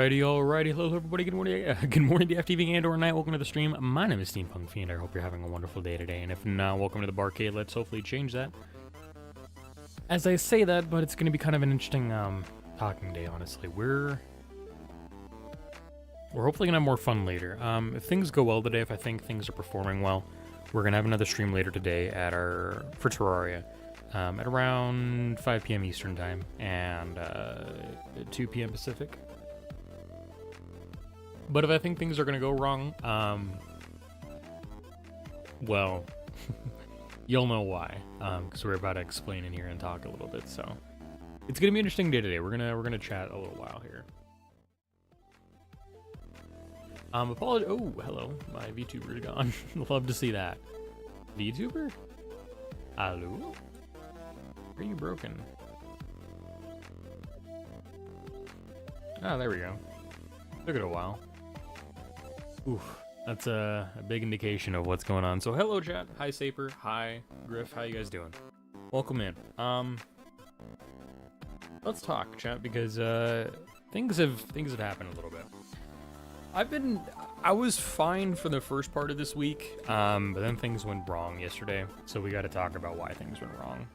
Alrighty, hello everybody, good morning, good morning to FTV and or night, welcome to the stream. My name is Steampunk Fiend, I hope you're having a wonderful day today, and if not, welcome to the Barkade. Let's hopefully change that. As I say that, but it's going to be kind of an interesting, talking day, honestly. We're hopefully going to have more fun later. If things go well today, if I think things are performing well, we're going to have another stream later today for Terraria. At around 5 p.m. Eastern Time, and 2 p.m. Pacific. But if I think things are going to go wrong, well, you'll know why, because we're about to explain in here and talk a little bit, so. It's going to be an interesting day today. We're gonna chat a little while here. Oh, hello, my VTuber is gone. Love to see that. VTuber? Hello? Are you broken? Oh, there we go. Took it a while. Oof, that's a big indication of what's going on. So hello chat, hi Saper, hi Griff, how you guys doing? Welcome in. Let's talk chat because things have happened a little bit. I was fine for the first part of this week, but then things went wrong yesterday, so we got to talk about why things went wrong.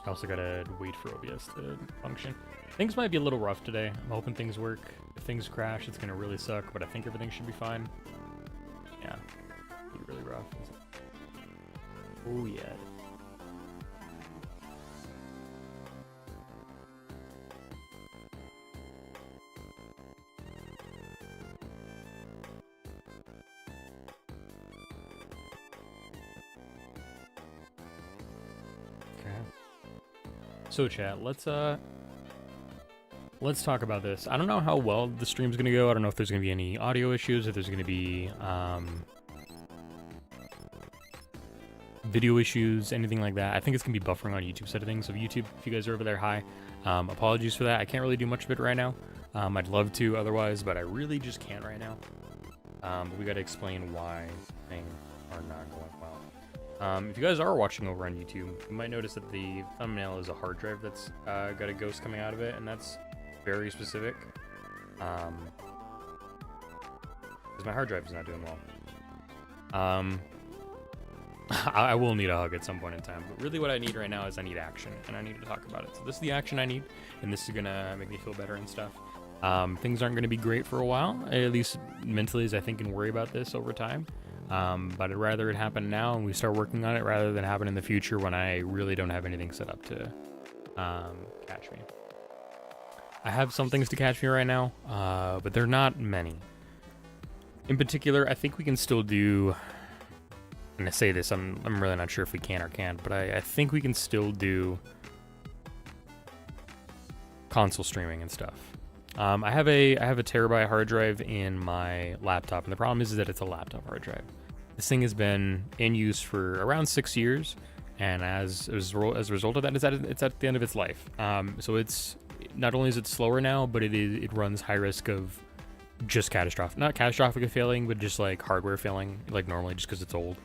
I also gotta wait for OBS to function. Things might be a little rough today. I'm hoping things work. If things crash, it's gonna really suck, but I think everything should be fine. Yeah, it'll be really rough. Oh yeah. So chat, let's talk about this. I don't know how well the stream's gonna go. I don't know if there's gonna be any audio issues, if there's gonna be video issues, anything like that. I think it's gonna be buffering on YouTube side of things. So YouTube, if you guys are over there, hi. Apologies for that. I can't really do much of it right now. I'd love to otherwise, but I really just can't right now. But we gotta explain why things are not going well. If you guys are watching over on YouTube, you might notice that the thumbnail is a hard drive that's got a ghost coming out of it, and that's very specific. Because my hard drive is not doing well. I will need a hug at some point in time, but really what I need right now is I need action, and I need to talk about it. So this is the action I need, and this is gonna make me feel better and stuff. Things aren't gonna be great for a while, at least mentally, as I think and worry about this over time. But I'd rather it happen now and we start working on it rather than happen in the future when I really don't have anything set up to catch me. I have some things to catch me right now, but they're not many. In particular, I think we can still do, and I say this, I'm really not sure if we can or can't, but I think we can still do console streaming and stuff. I have a terabyte hard drive in my laptop, and the problem is that it's a laptop hard drive. This thing has been in use for around 6 years, and as a result of that, it's at the end of its life. So it's not only is it slower now, but it runs high risk of just not catastrophic failing, but just like hardware failing, like normally, just because it's old.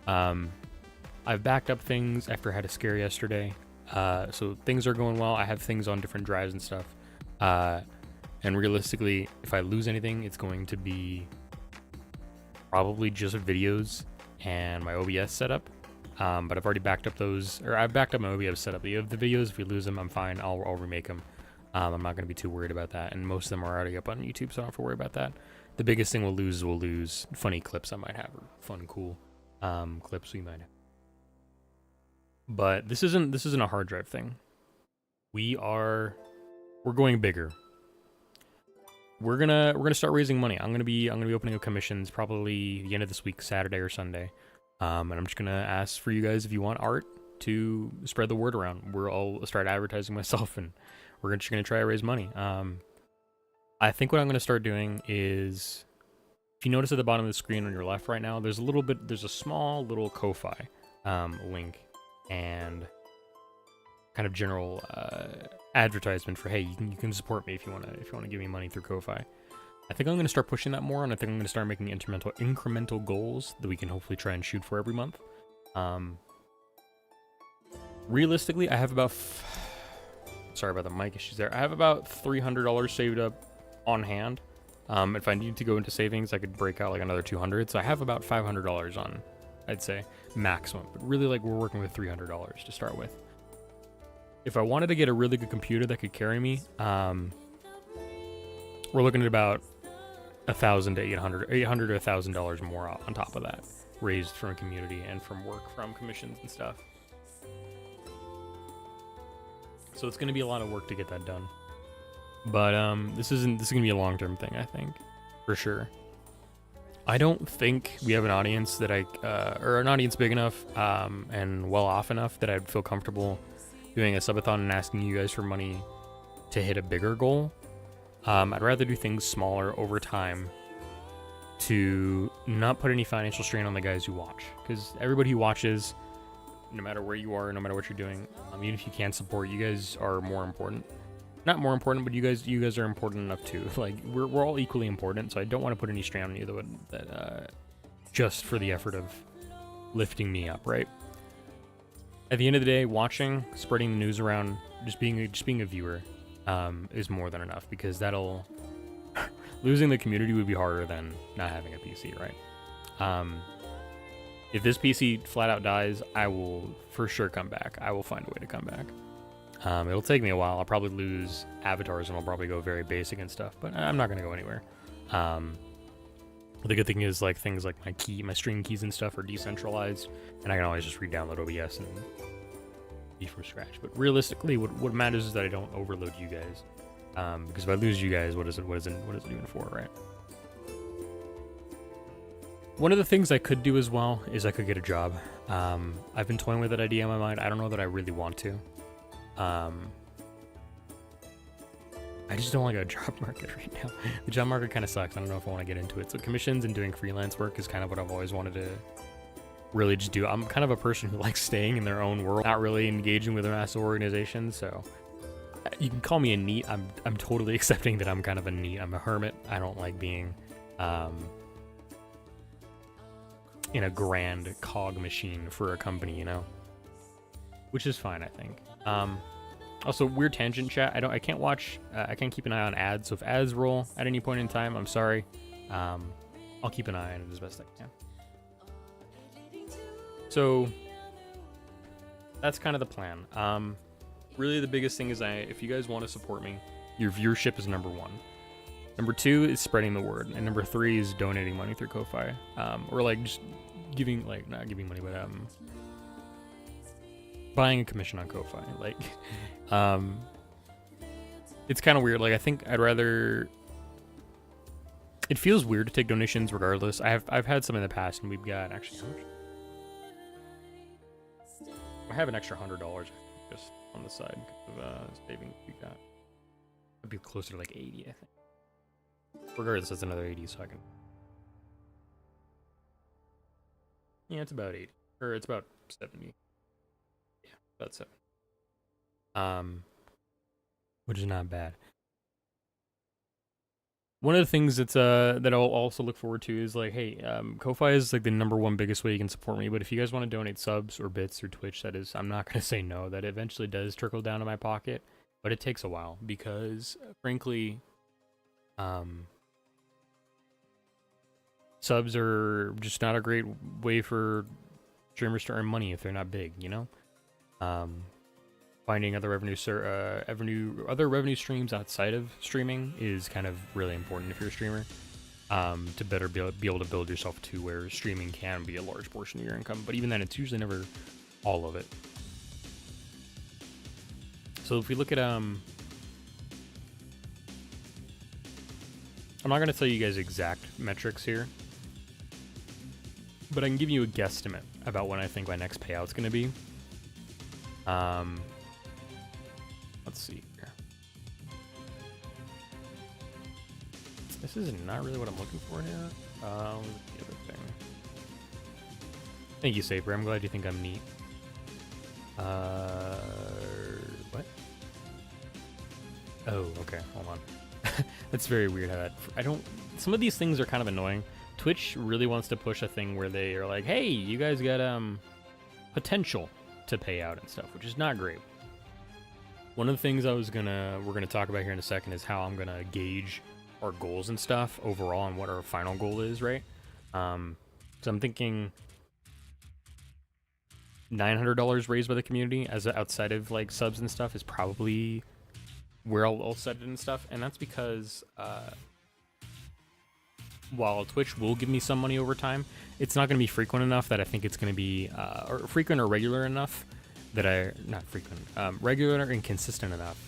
I've backed up things after I had a scare yesterday, so things are going well. I have things on different drives and stuff. And realistically, if I lose anything, it's going to be probably just videos and my OBS setup. But I've already backed up those, or I've backed up my OBS setup. The videos, if we lose them, I'm fine. I'll remake them. I'm not going to be too worried about that. And most of them are already up on YouTube, so I don't have to worry about that. The biggest thing we'll lose funny clips I might have, or fun, cool clips we might have. But this isn't a hard drive thing. We're going bigger. We're gonna start raising money. I'm gonna be opening up commissions probably the end of this week, Saturday or Sunday. And I'm just gonna ask for you guys if you want art to spread the word around. I'll start advertising myself, and we're just gonna try to raise money. I think what I'm gonna start doing is, if you notice at the bottom of the screen on your left right now, there's a small little Ko-Fi link and kind of general advertisement for, hey, you can support me if you want to give me money through Ko-Fi. I think I'm going to start pushing that more, and I think I'm going to start making incremental goals that we can hopefully try and shoot for every month. Realistically, I have about Sorry about the mic issues there. I have about $300 saved up on hand. If I need to go into savings, I could break out like another 200. So I have about $500 on, I'd say, maximum. But really, like, we're working with $300 to start with. If I wanted to get a really good computer that could carry me, we're looking at about $1,000 to $800 to $1,000 more on top of that, raised from a community and from work from commissions and stuff. So it's going to be a lot of work to get that done. But this is going to be a long-term thing, I think, for sure. I don't think we have an audience that or an audience big enough and well off enough that I'd feel comfortable doing a subathon and asking you guys for money to hit a bigger goal. I'd rather do things smaller over time to not put any financial strain on the guys who watch, because everybody who watches, no matter where you are, no matter what you're doing, even if you can't support, you guys are more important. Not more important, but you guys are important enough too. Like, we're all equally important, so I don't want to put any strain on you that just for the effort of lifting me up, right? At the end of the day, watching, spreading the news around, just being a viewer is more than enough, because that'll losing the community would be harder than not having a PC, right? If this PC flat out dies, I will for sure come back. I will find a way to come back. It'll take me a while. I'll probably lose avatars and I'll probably go very basic and stuff, but I'm not gonna go anywhere. The good thing is, like, things like my stream keys and stuff are decentralized, and I can always just re-download OBS and be from scratch. But realistically, what matters is that I don't overload you guys. Because if I lose you guys, what is it even for, right? One of the things I could do as well is I could get a job. I've been toying with that idea in my mind. I don't know that I really want to. I just don't like a job market right now. The job market kind of sucks. I don't know if I want to get into it. So commissions and doing freelance work is kind of what I've always wanted to really just do. I'm kind of a person who likes staying in their own world, not really engaging with a massive organization. So you can call me a NEET. I'm totally accepting that I'm kind of a NEET. I'm a hermit. I don't like being in a grand cog machine for a company, you know, which is fine, I think. Also, weird tangent, chat. I can't watch. I can't keep an eye on ads. So if ads roll at any point in time, I'm sorry. I'll keep an eye on it as best I can. So that's kind of the plan. Really, the biggest thing is if you guys want to support me, your viewership is number one. Number two is spreading the word, and number three is donating money through Ko-Fi, or like just giving, like, not giving money, but buying a commission on Ko-Fi. Like, it's kind of weird. Like, I think I'd rather. It feels weird to take donations regardless. I've had some in the past, and we've got actually how much? I have an extra $100 just on the side of savings we got. It'd be closer to like 80, I think. Regardless, that's another 80, so I can. Yeah, it's about 80, or it's about 70. Yeah, about 7. Which is not bad. One of the things that's that I'll also look forward to is, like, hey, Ko-Fi is like the #1 biggest way you can support me. But if you guys want to donate subs or bits through Twitch, that is, I'm not gonna say no. That eventually does trickle down to my pocket, but it takes a while because, frankly, subs are just not a great way for streamers to earn money if they're not big, you know. Finding other revenue streams outside of streaming is kind of really important if you're a streamer, to better be able to build yourself to where streaming can be a large portion of your income. But even then, it's usually never all of it. So if we look at I'm not going to tell you guys exact metrics here, but I can give you a guesstimate about when I think my next payout's going to be. Let's see here. This is not really what I'm looking for here. The other thing. Thank you, Saber. I'm glad you think I'm neat. What? Oh, okay. Hold on. That's very weird how that. Some of these things are kind of annoying. Twitch really wants to push a thing where they are like, hey, you guys got potential to pay out and stuff, which is not great. One of the things we're gonna talk about here in a second is how I'm gonna gauge our goals and stuff overall and what our final goal is, right? So I'm thinking $900 raised by the community as outside of like subs and stuff is probably where I'll set it and stuff, and that's because while Twitch will give me some money over time, it's not going to be frequent enough that I think it's going to be or frequent or regular enough that not frequent, regular and consistent enough.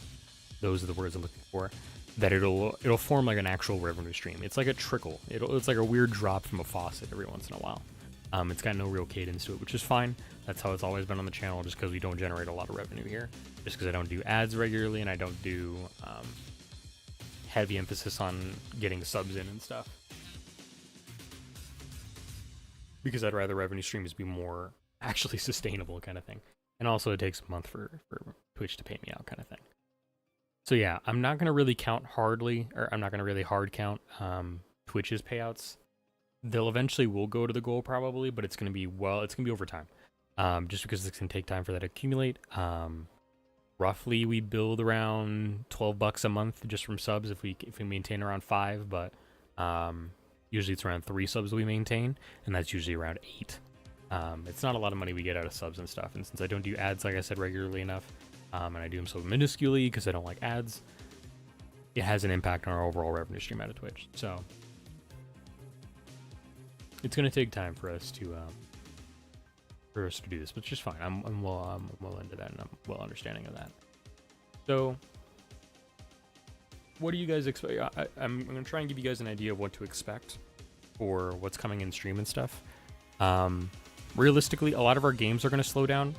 Those are the words I'm looking for. That it'll form like an actual revenue stream. It's like a trickle. It's like a weird drop from a faucet every once in a while. It's got no real cadence to it, which is fine. That's how it's always been on the channel, just because we don't generate a lot of revenue here. Just because I don't do ads regularly and I don't do heavy emphasis on getting subs in and stuff. Because I'd rather revenue streams be more actually sustainable kind of thing. And also it takes a month for Twitch to pay me out kind of thing. So yeah, I'm not going to really count hardly, or I'm not going to really hard count Twitch's payouts. They'll eventually will go to the goal probably, but it's going to be over time. Just because it's going to take time for that to accumulate. Roughly we build around $12 a month just from subs if we maintain around 5, but usually it's around 3 subs that we maintain, and that's usually around 8. It's not a lot of money we get out of subs and stuff, and since I don't do ads, like I said, regularly enough, and I do them so minusculely because I don't like ads, it has an impact on our overall revenue stream out of Twitch. So it's going to take time for us to do this, but it's just fine. I'm well into that, and I'm well understanding of that. So what do you guys expect? I'm going to try and give you guys an idea of what to expect for what's coming in stream and stuff. Realistically, a lot of our games are going to slow down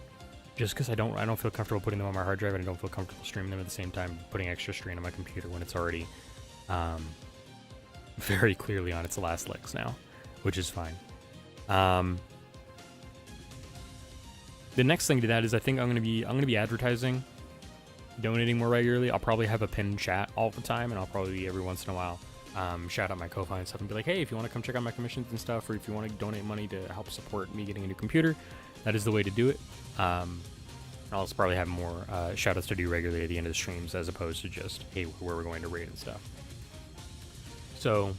just because I don't feel comfortable putting them on my hard drive, and I don't feel comfortable streaming them at the same time, putting extra strain on my computer when it's already very clearly on its last legs now, which is fine. The next thing to that is I think I'm gonna be advertising, donating more regularly. I'll probably have a pinned chat all the time, and I'll probably every once in a while shout out my Ko-Fi and stuff and be like, hey, if you want to come check out my commissions and stuff, or if you want to donate money to help support me getting a new computer, that is the way to do it. I'll also probably have more shout outs to do regularly at the end of the streams, as opposed to just, hey, where we're going to raid and stuff. So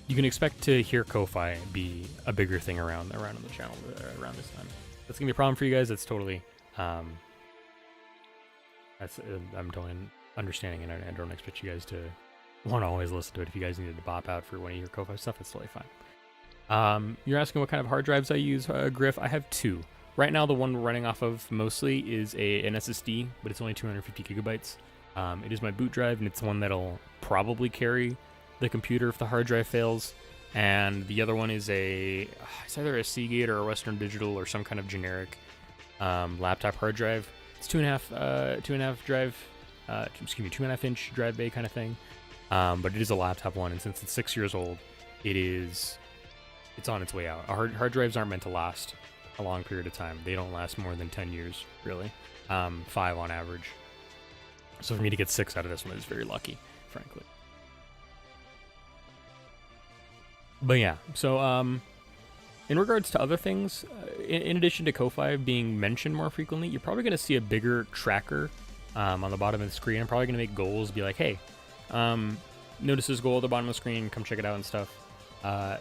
you can expect to hear Ko-Fi be a bigger thing around on the channel around this time. That's gonna be a problem for you guys. That's totally I'm totally understanding, and I don't expect you guys to want to always listen to it. If you guys needed to bop out for one of your Ko-Fi stuff, it's totally fine. You're asking what kind of hard drives I use, Griff. I have 2. Right now, the one we're running off of mostly is an SSD, but it's only 250 gigabytes. It is my boot drive, and it's one that'll probably carry the computer if the hard drive fails. And the other one is it's either a Seagate or a Western Digital or some kind of generic laptop hard drive. It's 2.5 inch drive bay kind of thing. But it is a laptop one, and since it's 6 years old, it's on its way out. Hard drives aren't meant to last a long period of time. They don't last more than 10 years, really. 5 on average. So for me to get 6 out of this one is very lucky, frankly. But yeah, so in regards to other things, in addition to Ko-Fi being mentioned more frequently, you're probably going to see a bigger tracker on the bottom of the screen. I'm probably going to make goals be like, hey, notice this goal at the bottom of the screen, come check it out and stuff.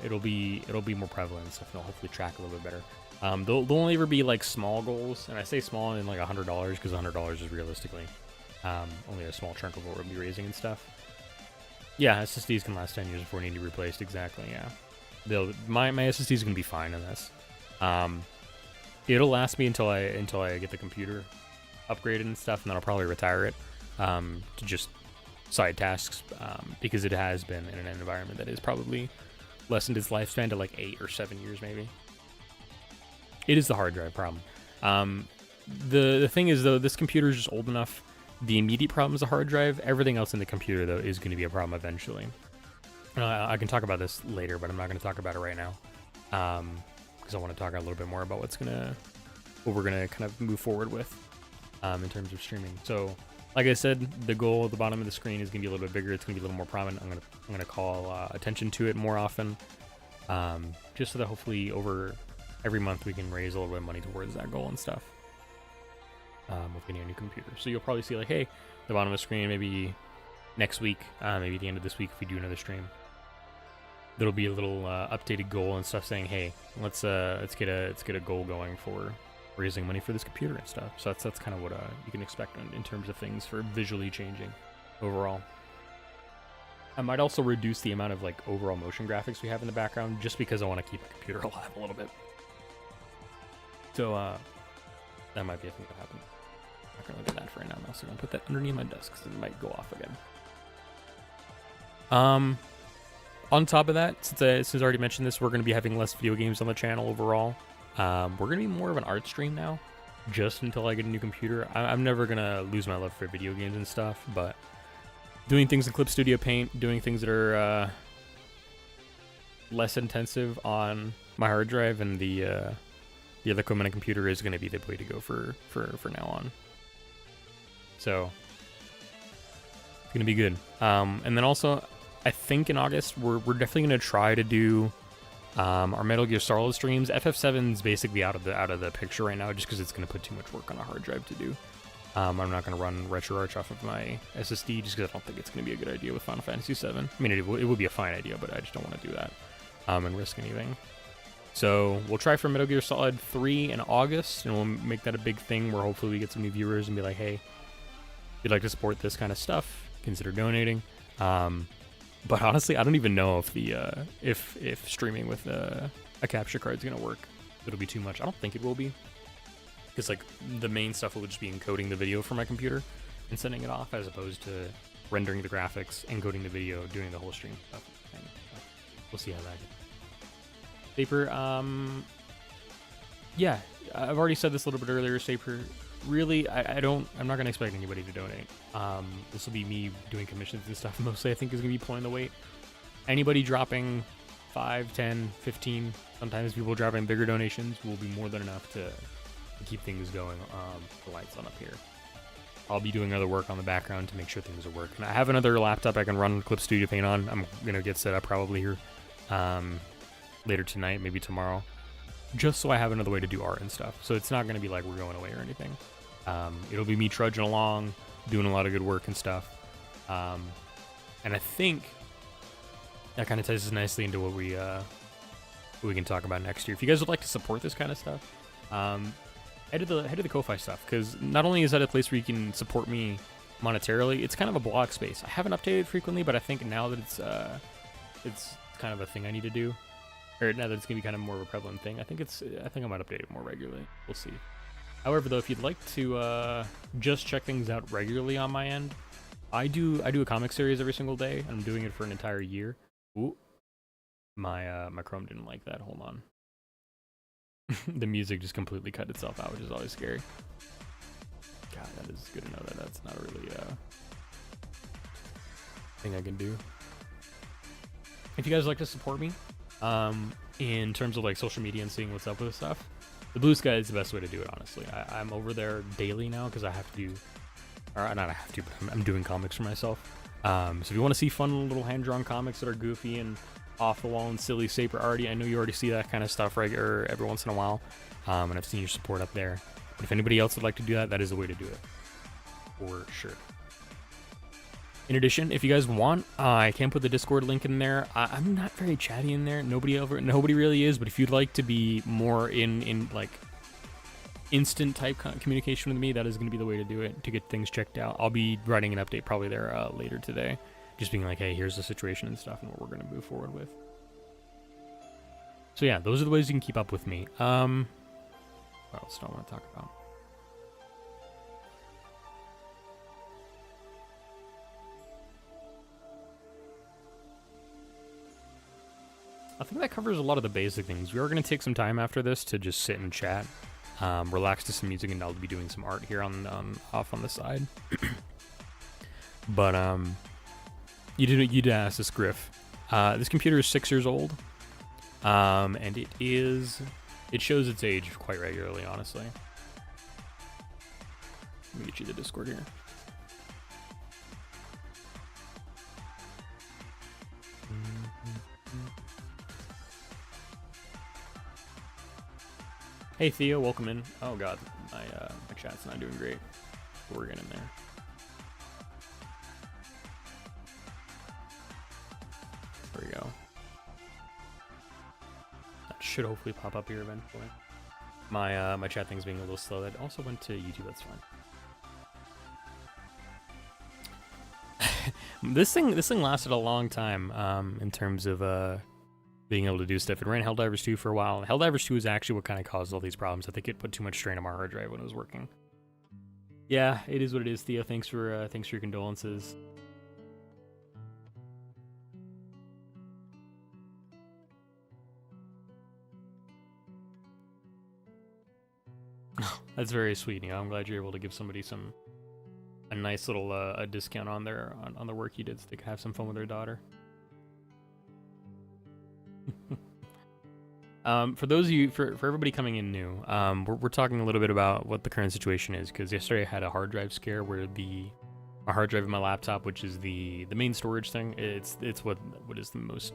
It'll be more prevalent and stuff, and it'll hopefully track a little bit better. They'll only ever be like small goals, and I say small in like $100 because $100 is realistically only a small chunk of what we'll be raising and stuff. Yeah, SSDs can last 10 years before needing to be replaced. Exactly. Yeah, my SSD is gonna be fine in this. It'll last me until I get the computer upgraded and stuff, and then I'll probably retire it to just side tasks because it has been in an environment that has probably lessened its lifespan to like 8 or 7 years maybe. It is the hard drive problem. The thing is though, this computer is just old enough. The immediate problem is the hard drive. Everything else in the computer though is going to be a problem eventually. I can talk about this later, but I'm not going to talk about it right now because I want to talk a little bit more about what we're gonna kind of move forward with in terms of streaming. So, like I said, the goal at the bottom of the screen is gonna be a little bit bigger. It's gonna be a little more prominent. I'm gonna call attention to it more often, just so that hopefully over every month we can raise a little bit of money towards that goal and stuff. with getting a new computer. So you'll probably see like, hey, the bottom of the screen, maybe next week, maybe the end of this week if we do another stream, there'll be a little updated goal and stuff saying, hey, let's get a goal going for raising money for this computer and stuff. So that's kind of what you can expect in terms of things for visually changing overall. I might also reduce the amount of like overall motion graphics we have in the background just because I want to keep the computer alive a little bit. So that might be a thing that happens. I'm not gonna look at that for right now. I'm also gonna put that underneath my desk because it might go off again. On top of that, since I already mentioned this, we're gonna be having less video games on the channel overall. We're gonna be more of an art stream now, just until I get a new computer. I'm never gonna lose my love for video games and stuff, but doing things in Clip Studio Paint, doing things that are less intensive on my hard drive and the other equipment and computer is going to be the way to go for now on. So it's going to be good. And then also, I think in August we're definitely going to try to do our Metal Gear Solid streams. FF7's basically out of the picture right now, just because it's going to put too much work on a hard drive to do. I'm not going to run RetroArch off of my SSD just because I don't think it's going to be a good idea with Final Fantasy VII. I mean, it would be a fine idea, but I just don't want to do that and risk anything. So we'll try for Metal Gear Solid 3 in August, and we'll make that a big thing where hopefully we get some new viewers and be like, hey, if you'd like to support this kind of stuff, consider donating. But honestly, I don't even know if the if streaming with a capture card is going to work. It'll be too much. I don't think it will be. Because like the main stuff will just be encoding the video from my computer and sending it off, as opposed to rendering the graphics, encoding the video, doing the whole stream stuff. We'll see how that goes. Saper, yeah, I've already said this a little bit earlier. Saper, really, I'm not gonna expect anybody to donate. This will be me doing commissions and stuff. Mostly, I think is gonna be pulling the weight. Anybody dropping 5, 10, 15, sometimes people dropping bigger donations will be more than enough to keep things going. The lights on up here. I'll be doing other work on the background to make sure things will work. And I have another laptop I can run Clip Studio Paint on. I'm gonna get set up probably here later tonight, maybe tomorrow, just so I have another way to do art and stuff. So it's not gonna be like we're going away or anything. It'll be me trudging along, doing a lot of good work and stuff. And I think that kind of ties us nicely into what we can talk about next year. If you guys would like to support this kind of stuff, head to the Ko-Fi stuff, because not only is that a place where you can support me monetarily, it's kind of a blog space. I haven't updated frequently, but I think now that it's kind of a thing I need to do, or now that it's gonna be kind of more of a prevalent thing, I think I might update it more regularly. We'll see. However, though, if you'd like to just check things out regularly on my end, I do a comic series every single day. I'm doing it for an entire year. Ooh, my Chrome didn't like that. Hold on. The music just completely cut itself out, which is always scary. God, that is good to know that that's not really a thing I can do. If you guys would like to support me, in terms of like social media and seeing what's up with stuff, the Blue Sky is the best way to do it, honestly. I'm over there daily now because I have to do, or not I have to, but I'm doing comics for myself. So if you want to see fun little hand-drawn comics that are goofy and off the wall and silly, Saper already, I know you already see that kind of stuff regular every once in a while, and I've seen your support up there. But if anybody else would like to do that, that is the way to do it, for sure. In addition, if you guys want, I can put the Discord link in there. I'm not very chatty in there. Nobody really is. But if you'd like to be more in like instant type communication with me, that is going to be the way to do it, to get things checked out. I'll be writing an update probably there later today, just being like, hey, here's the situation and stuff and what we're going to move forward with. So yeah, those are the ways you can keep up with me. What else do I want to talk about? I think that covers a lot of the basic things. We are going to take some time after this to just sit and chat, relax to some music, and I'll be doing some art here off on the side. But you did ask this, Griff. This computer is 6 years old, and it shows its age quite regularly, honestly. Let me get you the Discord here. Hey Theo, welcome in. Oh god, my chat's not doing great. We're getting there. There we go. That should hopefully pop up here eventually. My chat thing's being a little slow. That also went to YouTube. That's fine. This thing lasted a long time in terms of being able to do stuff. It ran Helldivers 2 for a while. Helldivers 2 is actually what kind of caused all these problems. I think it put too much strain on my hard drive when it was working. Yeah, it is what it is, Theo. Thanks for your condolences. That's very sweet. You know, I'm glad you're able to give somebody a nice little a discount on the work you did so they could have some fun with their daughter. For those of you, for everybody coming in new, we're talking a little bit about what the current situation is, because yesterday I had a hard drive scare where my hard drive in my laptop, which is the main storage thing, it's what is the most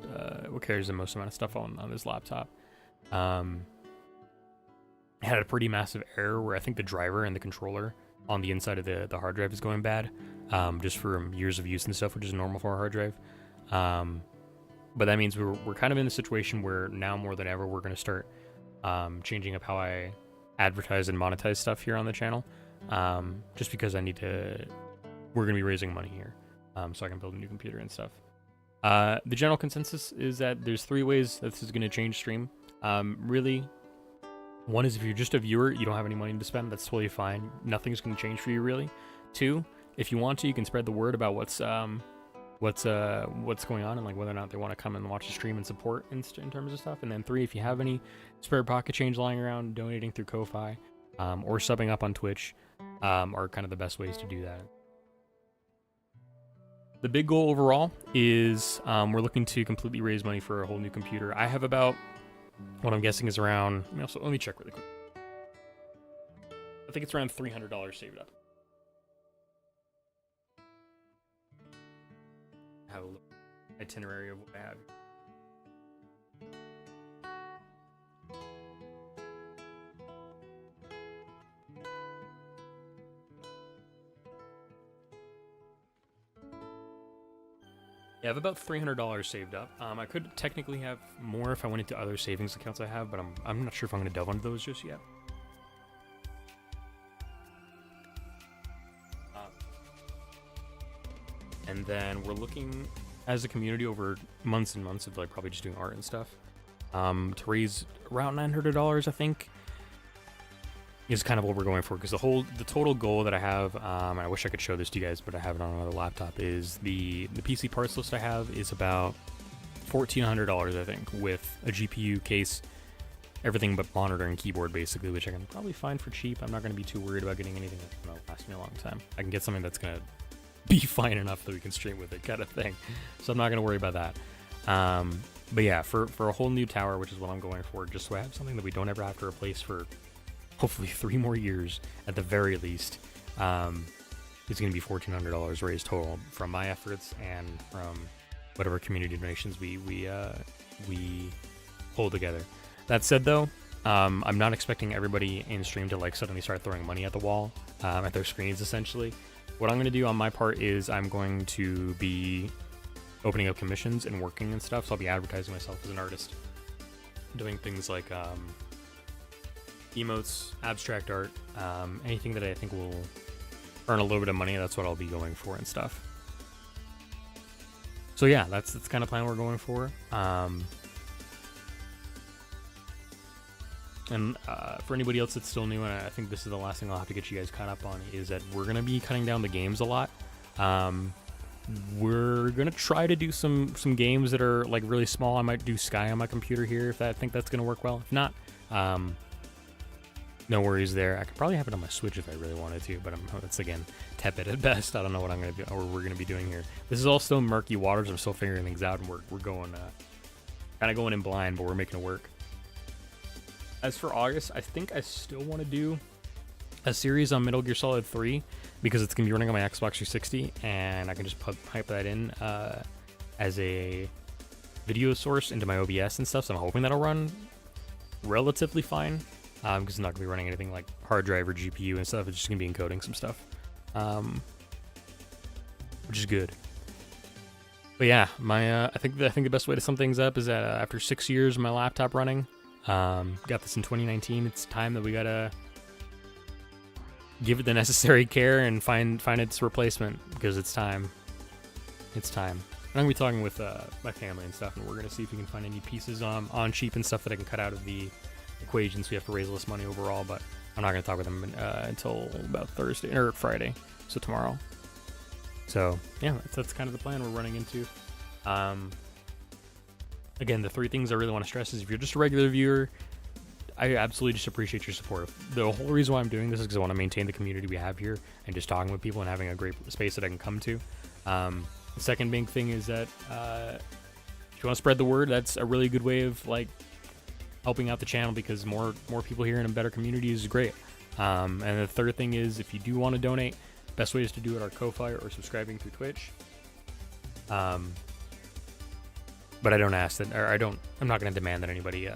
what carries the most amount of stuff on this laptop. It had a pretty massive error where I think the driver and the controller on the inside of the hard drive is going bad, just from years of use and stuff, which is normal for a hard drive. But that means we're kind of in a situation where now more than ever we're going to start changing up how I advertise and monetize stuff here on the channel, just because we're going to be raising money here, so I can build a new computer and stuff. The general consensus is that there's 3 ways that this is going to change stream. Really, one is if you're just a viewer, you don't have any money to spend, that's totally fine. Nothing's going to change for you, really. 2, if you want to, you can spread the word about what's going on and like whether or not they want to come and watch the stream and support in terms of stuff. And then 3, if you have any spare pocket change lying around, donating through Ko-Fi or subbing up on Twitch are kind of the best ways to do that. The big goal overall is we're looking to completely raise money for a whole new computer. I have about, what I'm guessing is around, let me check really quick. I think it's around $300 saved up. Have a little itinerary of what I have. Yeah, I have about $300 saved up. I could technically have more if I went into other savings accounts I have, but I'm not sure if I'm going to delve into those just yet. And then we're looking as a community over months and months of like probably just doing art and stuff to raise around $900, I think, is kind of what we're going for, because the total goal that I have, and I wish I could show this to you guys, but I have it on another laptop, is the PC parts list I have is about $1,400, I think, with a GPU case, everything but monitor and keyboard basically, which I can probably find for cheap. I'm not going to be too worried about getting anything that's going to last me a long time. I can get something that's going to be fine enough that we can stream with it, kind of thing. So I'm not going to worry about that. But yeah, for a whole new tower, which is what I'm going for, just so I have something that we don't ever have to replace for hopefully 3 more years at the very least, it's going to be $1,400 raised total from my efforts and from whatever community donations we pull together. That said, though, I'm not expecting everybody in stream to like suddenly start throwing money at the wall, at their screens essentially. What I'm going to do on my part is I'm going to be opening up commissions and working and stuff, so I'll be advertising myself as an artist, doing things like emotes, abstract art, anything that I think will earn a little bit of money. That's what I'll be going for and stuff. So yeah, that's kind of plan we're going for. And for anybody else that's still new, and I think this is the last thing I'll have to get you guys caught up on, is that we're going to be cutting down the games a lot. We're going to try to do some games that are like really small. I might do Sky on my computer here if I think that's going to work well. If not, no worries there. I could probably have it on my Switch if I really wanted to, but it's again tepid at best. I don't know what I'm going to do, or we're going to be doing here. This is all still murky waters. I'm still figuring things out, and we're going kind of going in blind, but we're making it work. As for August, I think I still want to do a series on Metal Gear Solid 3 because it's going to be running on my Xbox 360, and I can just pipe that in as a video source into my OBS and stuff, so I'm hoping that'll run relatively fine. because it's not gonna be running anything like hard drive or GPU and stuff. It's just gonna be encoding some stuff, which is good. But yeah, my I think the best way to sum things up is that after 6 years of my laptop running, got this in 2019. It's time that we gotta give it the necessary care and find its replacement, because it's time. It's time. I'm gonna be talking with my family and stuff, and we're gonna see if we can find any pieces on cheap and stuff that I can cut out of the equation, so we have to raise less money overall. But I'm not gonna talk with them until about Thursday or Friday, so tomorrow. So yeah, that's kind of the plan we're running into. Again, the 3 things I really want to stress is, if you're just a regular viewer, I absolutely just appreciate your support. The whole reason why I'm doing this is because I want to maintain the community we have here and just talking with people and having a great space that I can come to. The second big thing is that if you want to spread the word, that's a really good way of like helping out the channel, because more people here in a better community is great. And the third thing is, if you do want to donate, best ways to do it are Ko-Fi or subscribing through Twitch. But I don't ask that, or I'm not going to demand that anybody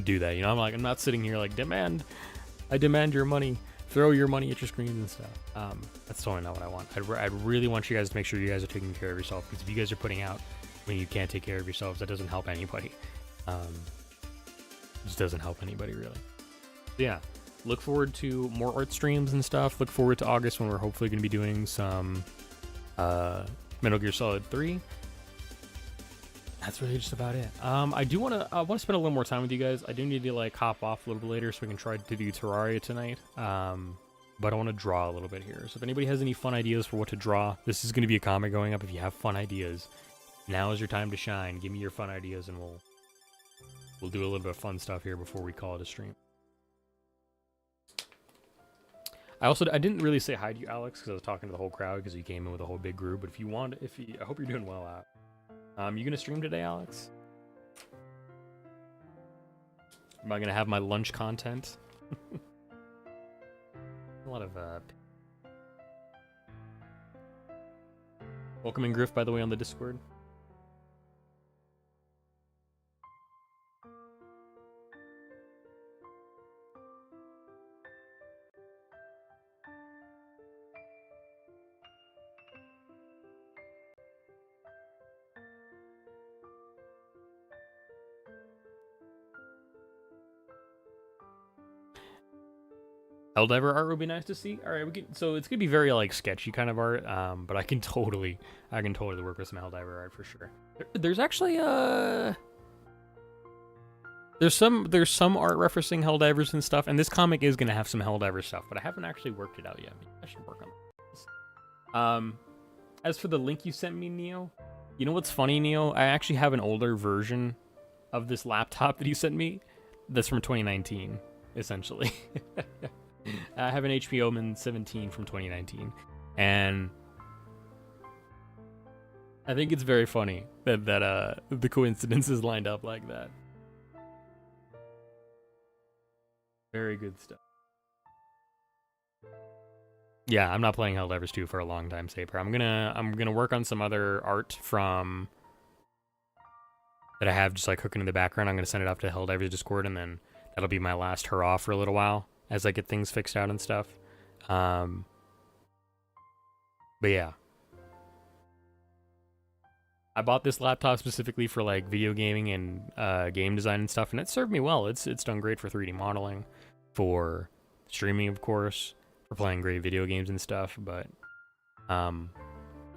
do that. You know, I'm not sitting here like, I demand your money, throw your money at your screens and stuff. That's totally not what I want. I'd really want you guys to make sure you guys are taking care of yourself, because if you guys are putting out when you can't take care of yourselves, that doesn't help anybody. It just doesn't help anybody, really. So yeah, look forward to more art streams and stuff. Look forward to August, when we're hopefully going to be doing some Metal Gear Solid 3. That's really just about it. I want to spend a little more time with you guys. I do need to like hop off a little bit later so we can try to do Terraria tonight. But I want to draw a little bit here. So if anybody has any fun ideas for what to draw, this is going to be a comment going up. If you have fun ideas, now is your time to shine. Give me your fun ideas, and we'll do a little bit of fun stuff here before we call it a stream. I didn't really say hi to you, Alex, because I was talking to the whole crowd, because you came in with a whole big group. But if you want, I hope you're doing well out. You gonna stream today, Alex? Am I gonna have my lunch content? A lot of welcoming Griff, by the way, on the Discord. Helldiver art would be nice to see. All right, so it's gonna be very like sketchy kind of art, but I can totally work with some Helldiver art for sure. There's actually there's some art referencing Helldivers and stuff, and this comic is gonna have some Helldiver stuff, but I haven't actually worked it out yet. Maybe I should work on this. As for the link you sent me, Neo, you know what's funny, Neo? I actually have an older version of this laptop that you sent me. That's from 2019, essentially. I have an HP Omen 17 from 2019, and I think it's very funny that the coincidences lined up like that. Very good stuff. Yeah, I'm not playing Helldivers 2 for a long time, Saper. I'm gonna work on some other art from that I have just like cooking in the background. I'm gonna send it up to Helldivers Discord, and then that'll be my last hurrah for a little while as I get things fixed out and stuff. But yeah. I bought this laptop specifically for like video gaming and game design and stuff, and it served me well. It's done great for 3D modeling, for streaming, of course, for playing great video games and stuff. But I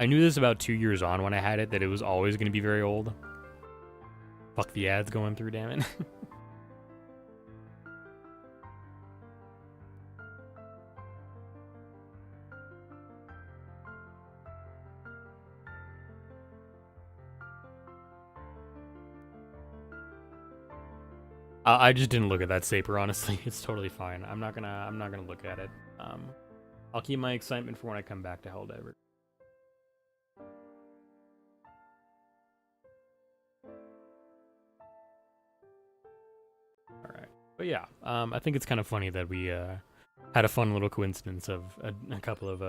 knew this about 2 years on when I had it, that it was always going to be very old. Fuck the ads going through, damn it. I just didn't look at that Saper, honestly. It's totally fine. I'm not gonna look at it. I'll keep my excitement for when I come back to Helldiver. Alright. But yeah, I think it's kind of funny that we had a fun little coincidence of a couple of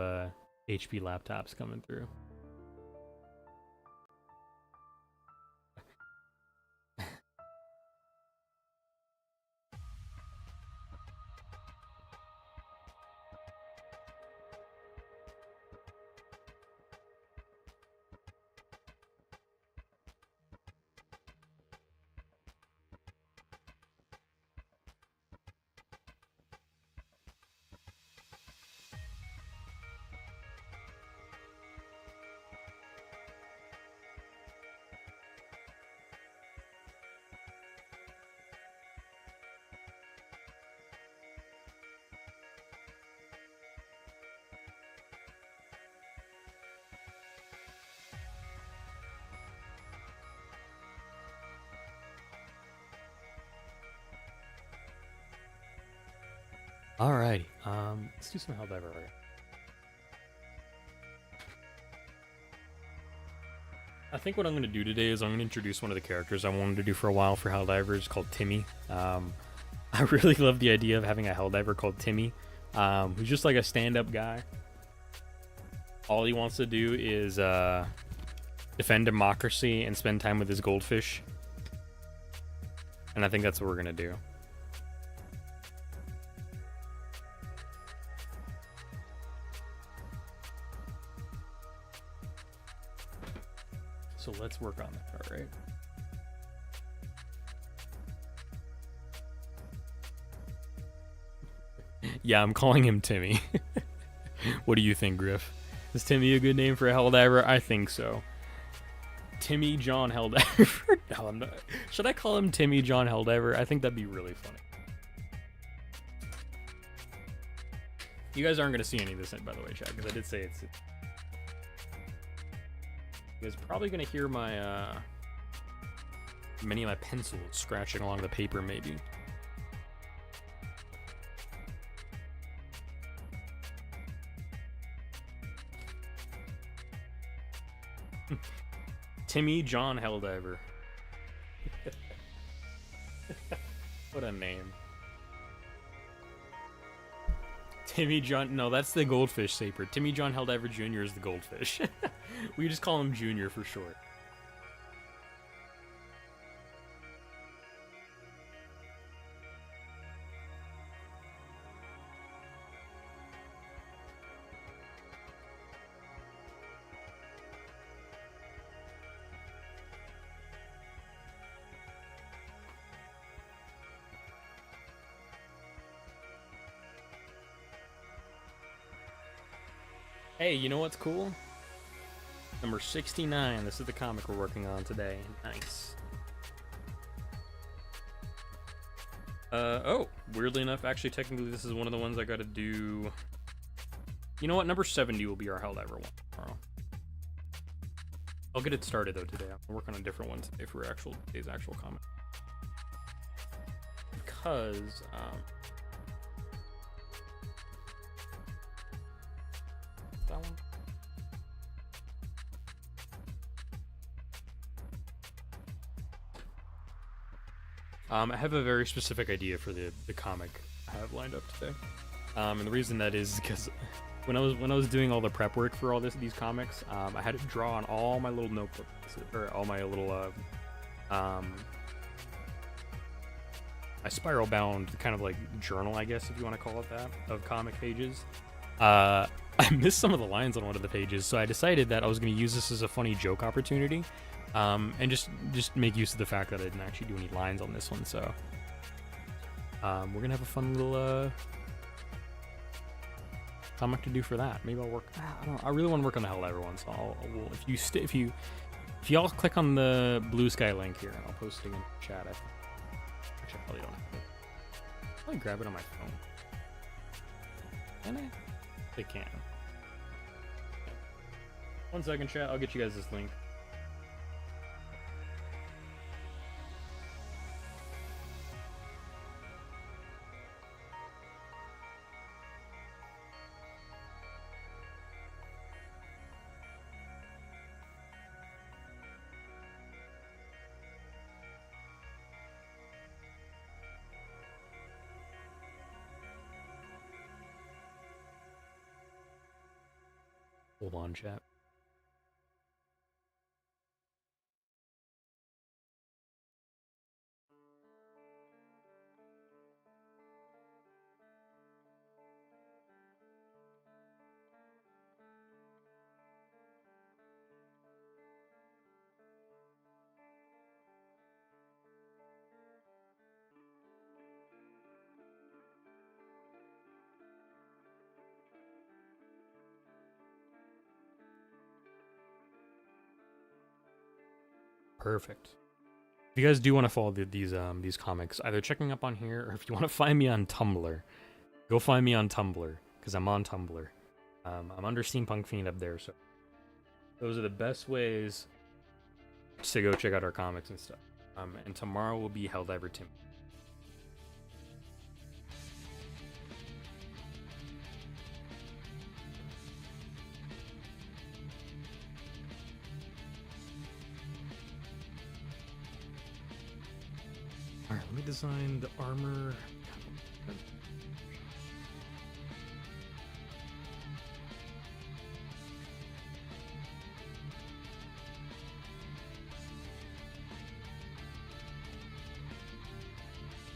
HP laptops coming through. Alrighty, let's do some Helldiver. I think what I'm going to do today is I'm going to introduce one of the characters I wanted to do for a while for Helldivers called Timmy. I really love the idea of having a Helldiver called Timmy, who's just like a stand-up guy. All he wants to do is defend democracy and spend time with his goldfish. And I think that's what we're going to do. So let's work on that, all right? Yeah, I'm calling him Timmy. What do you think, Griff? Is Timmy a good name for a Helldiver? I think so. Timmy John Helldiver. No, I'm not. Should I call him Timmy John Helldiver? I think that'd be really funny. You guys aren't going to see any of this, by the way, chat, because I did say it's... You guys are probably going to hear my, many of my pencils scratching along the paper, maybe. Timmy John Helldiver. What a name. Timmy John... No, that's the goldfish saper. Timmy John Helldiver Jr. is the goldfish. We just call him Junior for short. Hey, you know what's cool? Number 69. This is the comic we're working on today. Nice. Oh, weirdly enough, actually, technically, this is one of the ones I gotta do. You know what? Number 70 will be our Helldiver one tomorrow. I'll get it started, though, today. I'm working on a different one today for today's actual comic. Because, that one? I have a very specific idea for the comic I have lined up today. And the reason that is because when I was doing all the prep work for all these comics, I had to draw on all my little notebooks, or all my little my spiral bound kind of like journal, I guess, if you want to call it that, of comic pages. I missed some of the lines on one of the pages, so I decided that I was going to use this as a funny joke opportunity, and just make use of the fact that I didn't actually do any lines on this one. So we're gonna have a fun little comic to do for that. Maybe I'll work. I don't know. I really want to work on the Helldiver one, so if y'all click on the Blue Sky link here, and I'll post it in the chat. Actually, I probably don't have it. I'll probably grab it on my phone. Can I? They can. 1 second, chat. I'll get you guys this link. Hold on, chat. Perfect. If you guys do want to follow these comics, either checking up on here, or if you want to find me on Tumblr, go find me on Tumblr, because I'm on Tumblr. I'm under Steampunk Fiend up there, so those are the best ways to go check out our comics and stuff. And tomorrow will be Helldiver Tim. let me design the armor.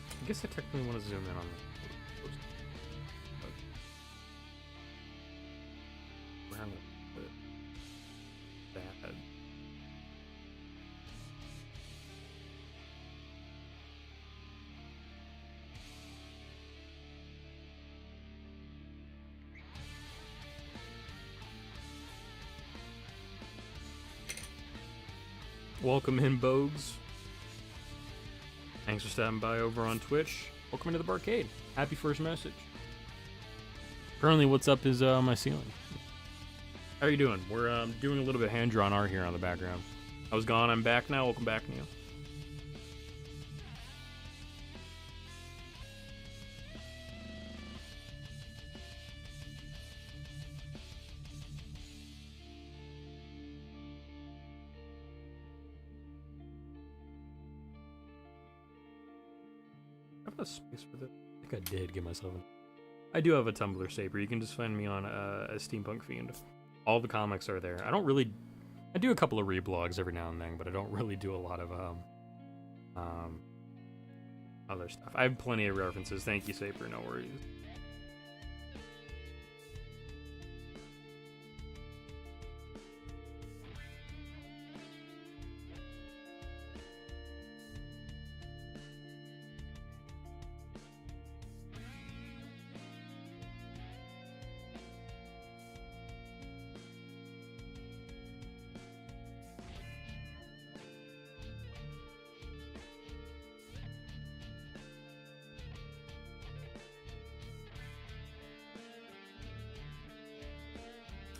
I guess I technically want to zoom in on the post. Where I'm gonna put that. Welcome in, Bogues. Thanks for stopping by over on Twitch. Welcome into the Barkade. Happy first message. Currently, what's up is my ceiling. How are you doing? We're doing a little bit of hand-drawn art here on the background. I was gone. I'm back now. Welcome back, Neil. I have a space for this. I think I did give myself an... I do have a Tumblr Saber. You can just find me on a Steampunk Fiend. All the comics are there. I don't really... I do a couple of reblogs every now and then, but I don't really do a lot of other stuff. I have plenty of references. Thank you, Saber. No worries.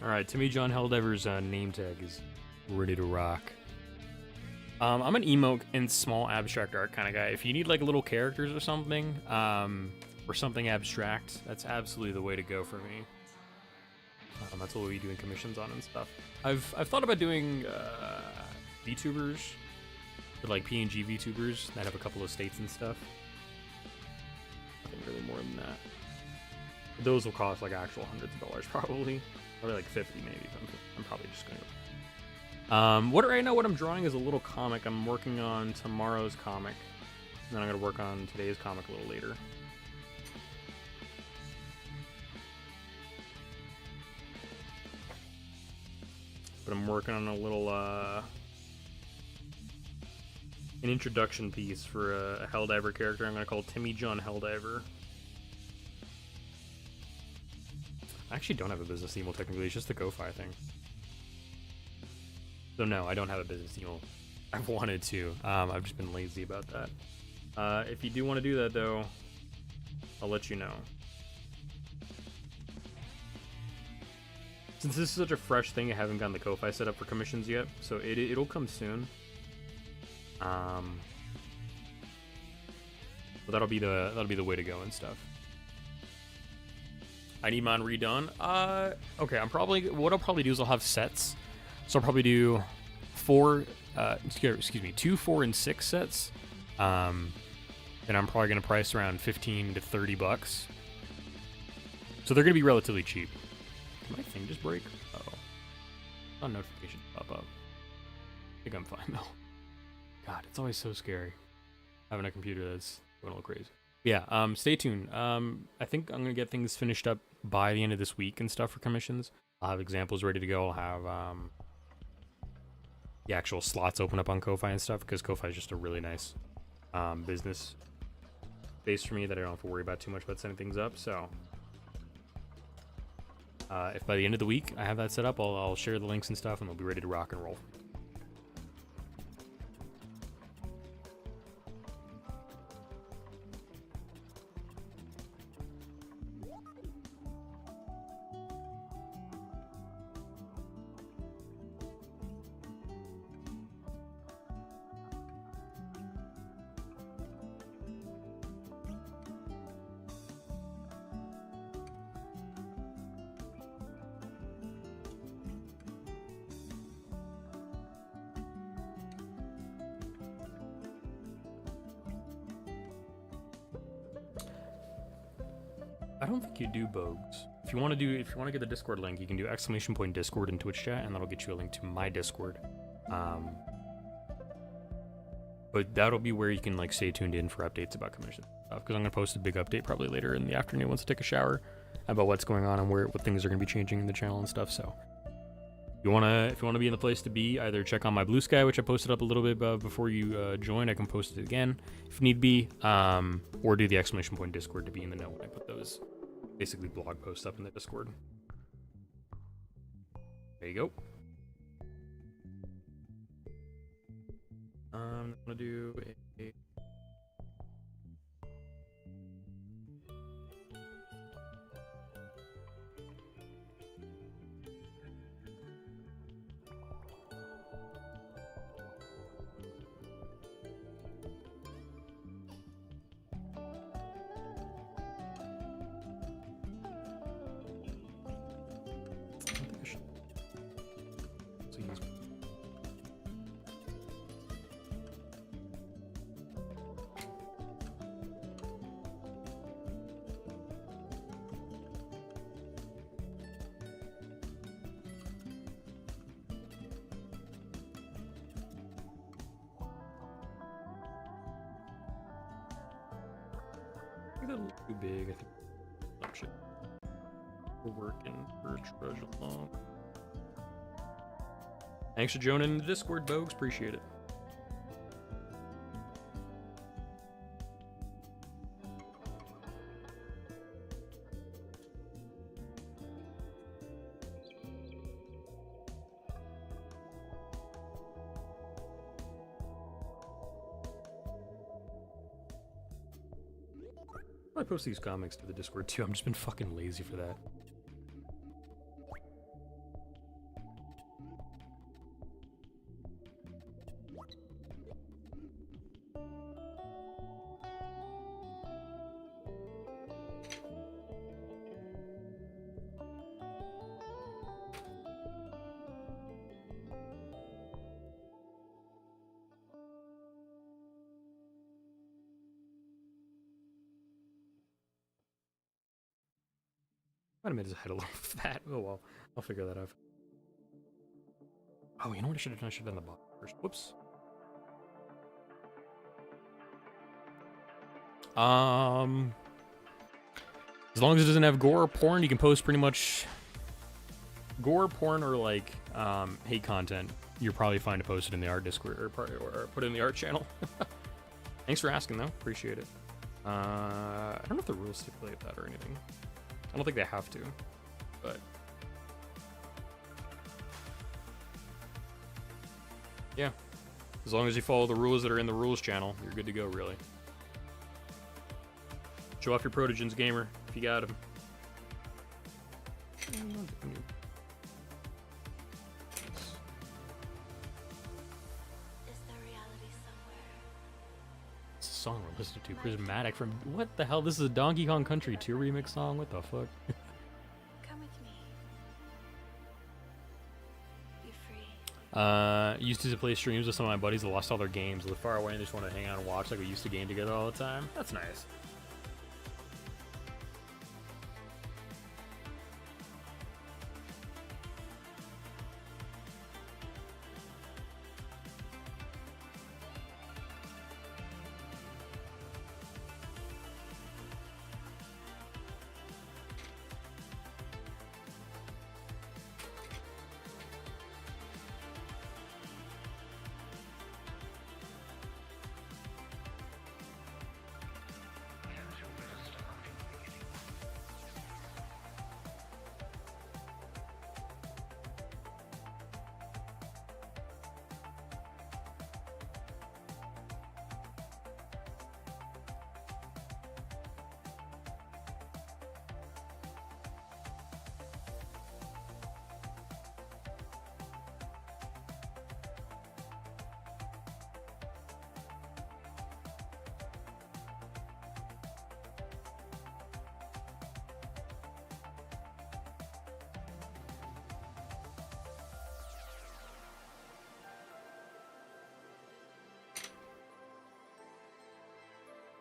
Alright, Timmy John Helldiver's name tag is ready to rock. I'm an emote and small abstract art kind of guy. If you need like little characters or something abstract, that's absolutely the way to go for me. That's what we'll be doing commissions on and stuff. I've thought about doing VTubers, but like PNG VTubers that have a couple of states and stuff. Nothing really more than that. Those will cost like actual hundreds of dollars probably. Probably like 50 maybe. I'm probably just gonna go. Right now what I'm drawing is a little comic. I'm working on tomorrow's comic. And then I'm gonna work on today's comic a little later. But I'm working on a little an introduction piece for a Helldiver character I'm gonna call Timmy John Helldiver. I actually don't have a business email technically, it's just the Ko-Fi thing. So no, I don't have a business email. I've wanted to. I've just been lazy about that. If you do want to do that though, I'll let you know. Since this is such a fresh thing, I haven't gotten the Ko-Fi set up for commissions yet, so it'll come soon. But that'll be the way to go and stuff. I need mine redone. Okay, what I'll probably do is I'll have sets. So I'll probably do 2, 4, and 6 sets. And I'm probably gonna price around $15 to $30. So they're gonna be relatively cheap. Did my thing just break? Uh-oh. Not a notification pop up. I think I'm fine though. God, it's always so scary having a computer that's going a little crazy. Yeah, stay tuned. I think I'm gonna get things finished up by the end of this week and stuff for commissions. I'll have examples ready to go. I'll have the actual slots open up on Ko-Fi and stuff, because Ko-Fi is just a really nice business base for me that I don't have to worry about too much about setting things up. So if by the end of the week I have that set up, I'll share the links and stuff, and we'll be ready to rock and roll. I don't think you do Bogues. If you want to get the Discord link, you can do !Discord in Twitch chat, and that'll get you a link to my Discord. But that'll be where you can like stay tuned in for updates about commission stuff. Because I'm gonna post a big update probably later in the afternoon once I take a shower about what's going on and what things are gonna be changing in the channel and stuff. So if you wanna be in the place to be, either check on my Blue Sky, which I posted up a little bit before you join. I can post it again if need be, or do the !Discord to be in the know when I put those basically blog posts up in the Discord. There you go. I'm gonna do a a little too big, I think. Oh shit. We're working for treasure long. Thanks for joining the Discord, Bogues. Appreciate it. I post these comics to the Discord too. I've just been fucking lazy for that. Might have made his head a little fat. Oh well, I'll figure that out. Oh, you know what I should have done? I should have done the bottom first. Whoops. As long as it doesn't have gore or porn, you can post pretty much gore, porn, or like hate content. You're probably fine to post it in the art Discord or put it in the art channel. Thanks for asking though. Appreciate it. I don't know if the rules stipulate that or anything. I don't think they have to, but yeah, as long as you follow the rules that are in the rules channel, you're good to go, really. Show off your protogens, gamer, if you got them. Song we're listening to, Prismatic from what the hell? This is a Donkey Kong Country 2 remix song. What the fuck? Come with me. Be free. Used to play streams with some of my buddies that lost all their games, live far away, and just want to hang out and watch like we used to game together all the time. That's nice.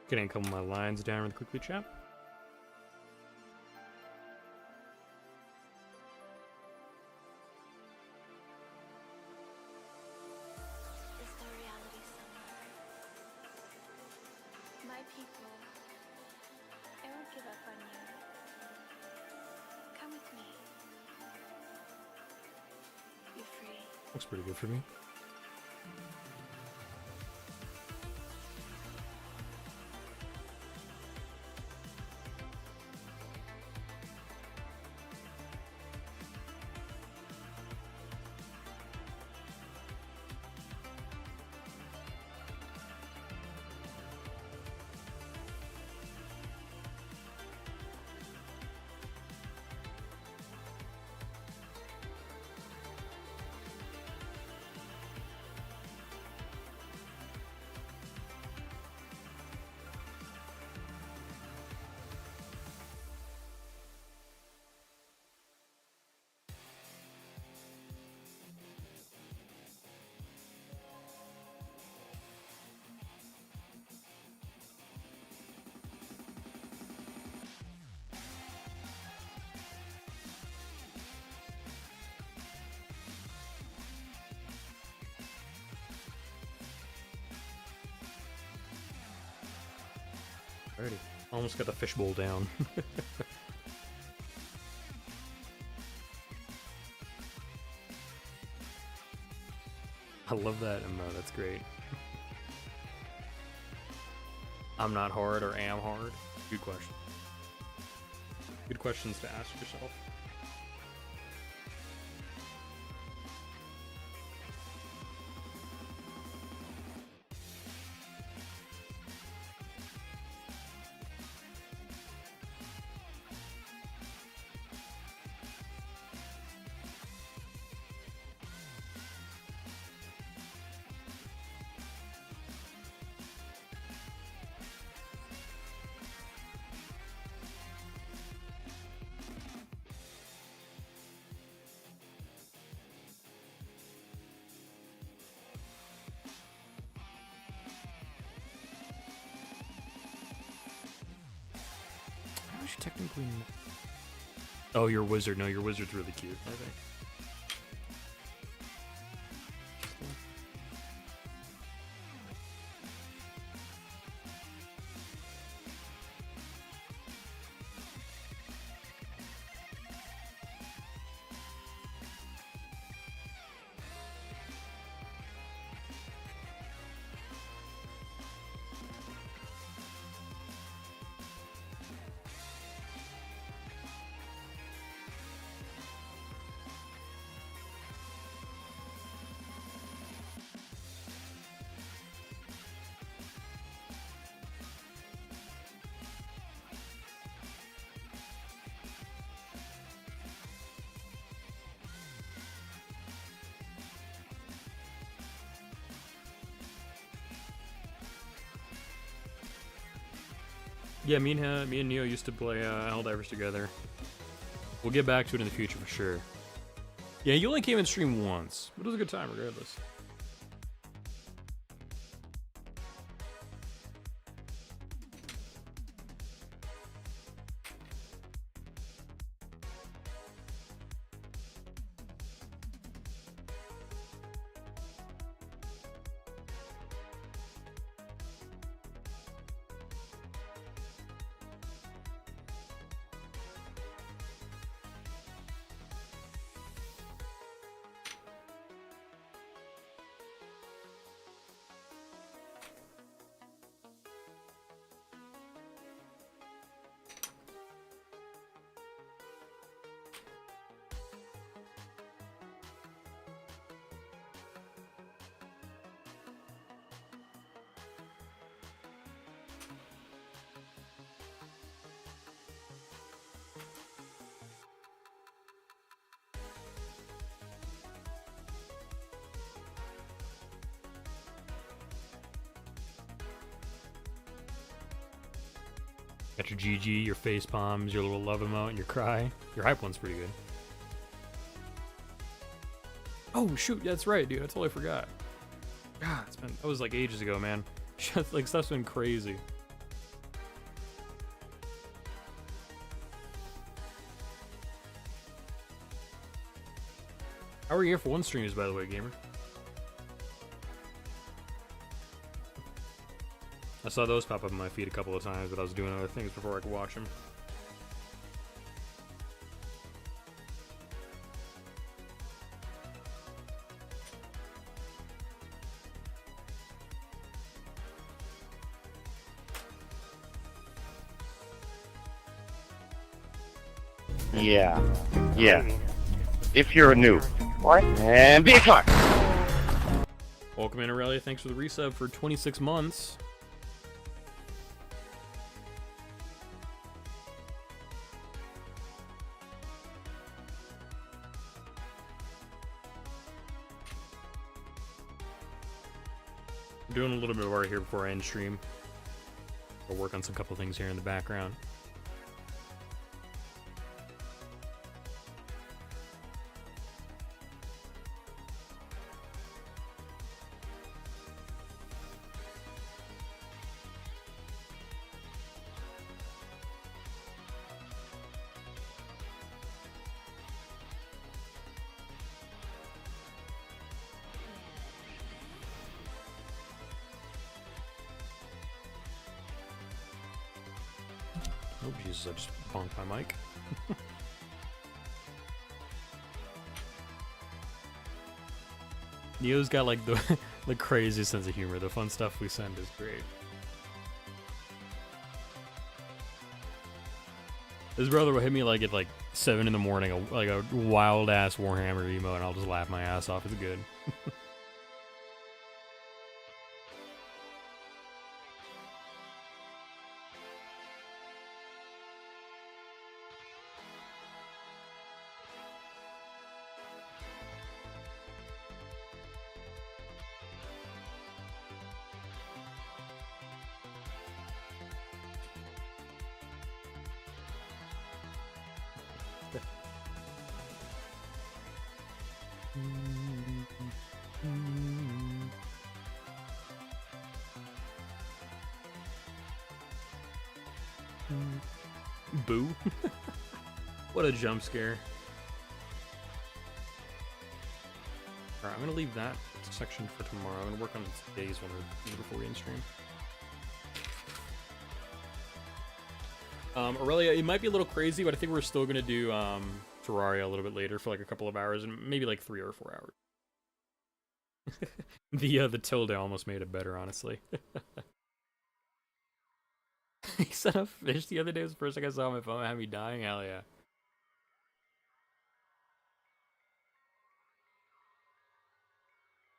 Getting a couple of my lines down really quickly, chat. Looks pretty good for me. Alrighty. Almost got the fishbowl down. I love that emote, that's great. I'm not hard or am hard? Good question. Good questions to ask yourself. Technically, oh, your wizard. No, your wizard's really cute, I think. Yeah, me and Neo used to play Helldivers together. We'll get back to it in the future for sure. Yeah, you only came in stream once, but it was a good time regardless. Got your GG, your face palms, your little love emote, and your cry. Your hype one's pretty good. Oh shoot, that's right, dude. I totally forgot. God, that was like ages ago, man. Like stuff's been crazy. How are you here for one streams, by the way, gamer? I saw those pop up on my feed a couple of times, but I was doing other things before I could watch them. Yeah. Yeah. If you're a noob. What? And be a car. Welcome in, Aurelia. Thanks for the resub for 26 months. I'm doing a little bit of art here before I end stream. I'll work on some couple things here in the background. Oh Jesus, I just bonked my mic. Neo's got like the craziest sense of humor. The fun stuff we send is great. His brother will hit me like at like 7 in the morning, like a wild ass Warhammer emo, and I'll just laugh my ass off. It's good. Boo. What a jump scare. Alright, I'm gonna leave that section for tomorrow. I'm gonna work on today's one before we end stream. Aurelia, it might be a little crazy, but I think we're still gonna do Terraria a little bit later for like a couple of hours, and maybe like 3 or 4 hours. The tilde almost made it better, honestly. He sent a fish the other day. It was the first thing I saw on my phone. It had me dying. Hell yeah.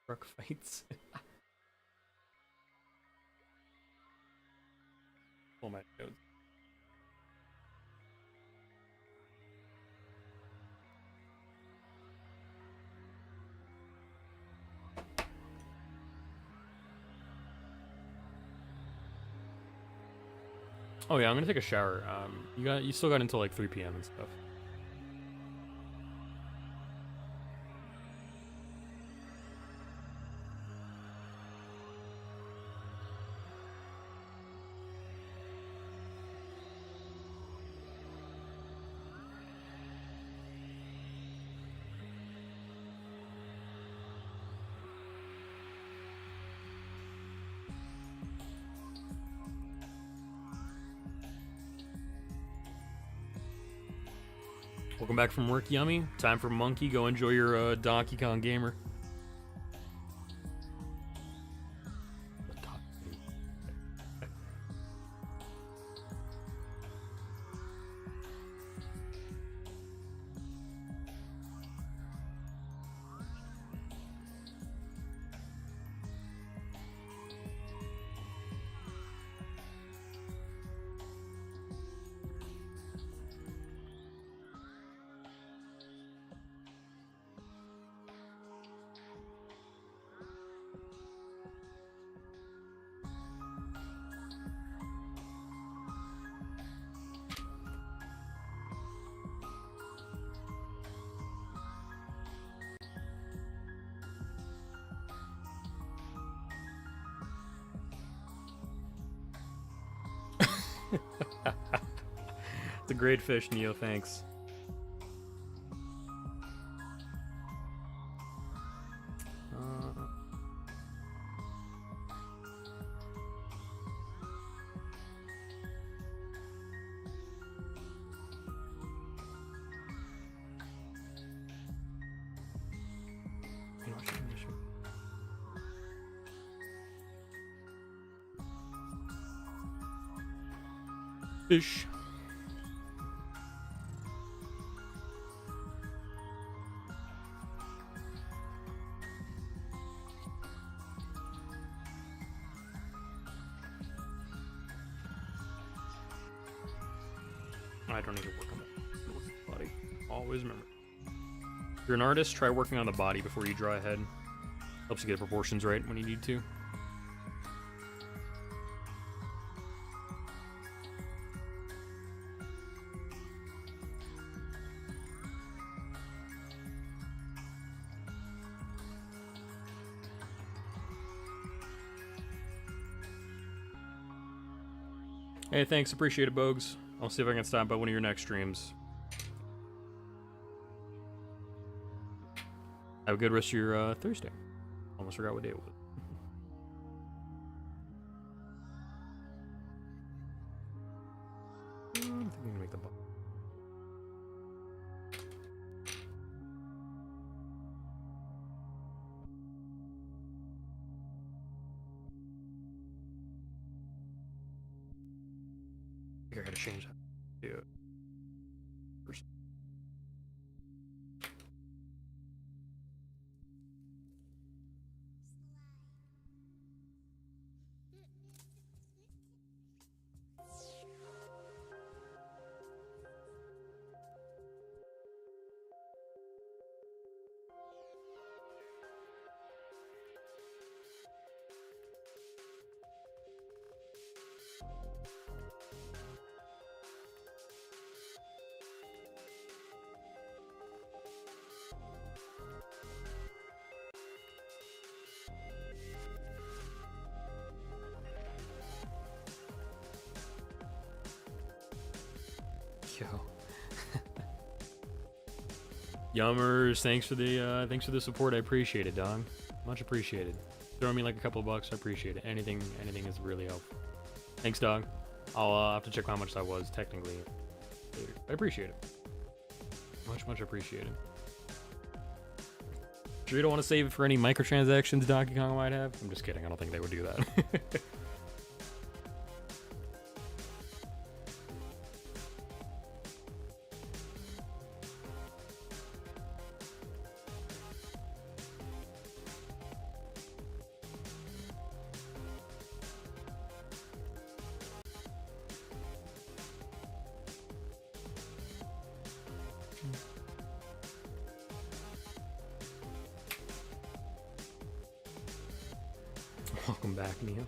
Truck fights. Oh my god. Oh yeah, I'm gonna take a shower. You still got until like 3 p.m. and stuff. Welcome back from work, Yummy. Time for Monkey. Go enjoy your Donkey Kong Gamer. It's a great fish, Neo. Thanks. Fish. I don't need to work on the body. Always remember. If you're an artist, try working on the body before you draw a head. Helps you get the proportions right when you need to. Hey, thanks. Appreciate it, Bogues. I'll see if I can stop by one of your next streams. Have a good rest of your Thursday. Almost forgot what day it was. I think I'm gonna make the button. I gotta change that. Yeah. Yo. Yummers, thanks for the support. I appreciate it, dog. Much appreciated. Throw me like a couple of bucks. I appreciate it. Anything is really helpful. Thanks, dog. I'll have to check how much that was technically later. I appreciate it. Much appreciated. Sure you don't want to save it for any microtransactions Donkey Kong might have? I'm just kidding. I don't think they would do that. Welcome back, Mia.